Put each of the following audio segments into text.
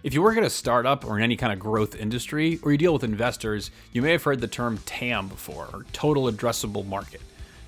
If you work at a startup or in any kind of growth industry, or you deal with investors, you may have heard the term TAM before, or Total Addressable Market.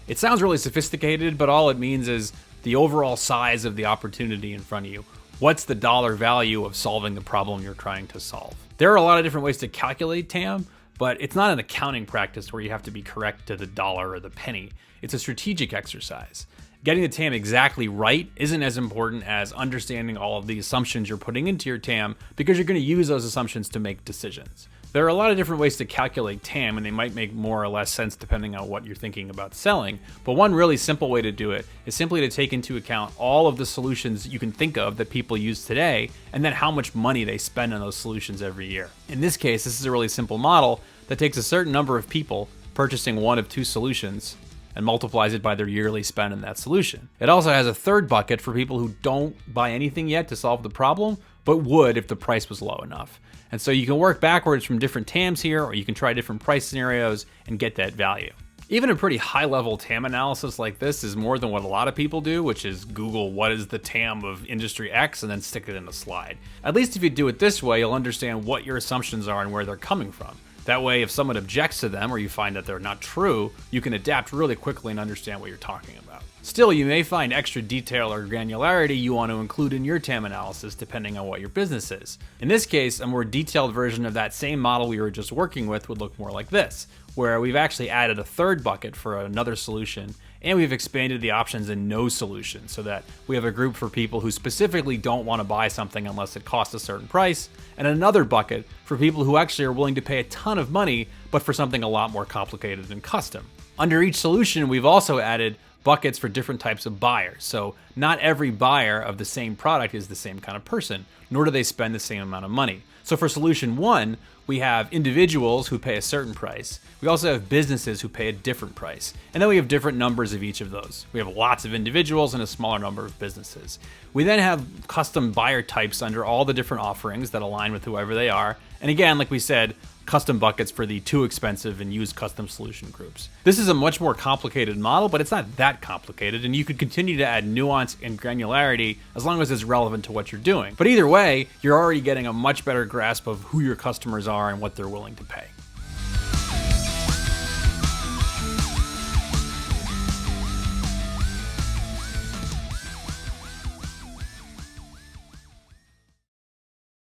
It sounds really sophisticated, but all it means is the overall size of the opportunity in front of you. What's the dollar value of solving the problem you're trying to solve? There are a lot of different ways to calculate TAM, but it's not an accounting practice where you have to be correct to the dollar or the penny. It's a strategic exercise. Getting the TAM exactly right isn't as important as understanding all of the assumptions you're putting into your TAM, because you're going to use those assumptions to make decisions. There are a lot of different ways to calculate TAM, and they might make more or less sense depending on what you're thinking about selling. But one really simple way to do it is simply to take into account all of the solutions you can think of that people use today, and then how much money they spend on those solutions every year. In this case, this is a really simple model that takes a certain number of people purchasing one of two solutions and multiplies it by their yearly spend in that solution. It also has a third bucket for people who don't buy anything yet to solve the problem, but would if the price was low enough. And so you can work backwards from different TAMs here, or you can try different price scenarios and get that value. Even a pretty high-level TAM analysis like this is more than what a lot of people do, which is Google what is the TAM of industry X and then stick it in a slide. At least if you do it this way, you'll understand what your assumptions are and where they're coming from. That way, if someone objects to them or you find that they're not true, you can adapt really quickly and understand what you're talking about. Still, you may find extra detail or granularity you want to include in your TAM analysis depending on what your business is. In this case, a more detailed version of that same model we were just working with would look more like this, where we've actually added a third bucket for another solution, and we've expanded the options in no solution so that we have a group for people who specifically don't want to buy something unless it costs a certain price, and another bucket for people who actually are willing to pay a ton of money, but for something a lot more complicated and custom. Under each solution, we've also added buckets for different types of buyers. So not every buyer of the same product is the same kind of person, nor do they spend the same amount of money. So for solution one, we have individuals who pay a certain price. We also have businesses who pay a different price. And then we have different numbers of each of those. We have lots of individuals and a smaller number of businesses. We then have custom buyer types under all the different offerings that align with whoever they are. And again, like we said, custom buckets for the too expensive and use custom solution groups. This is a much more complicated model, but it's not that complicated, and you could continue to add nuance and granularity as long as it's relevant to what you're doing. But either way, you're already getting a much better grasp of who your customers are and what they're willing to pay.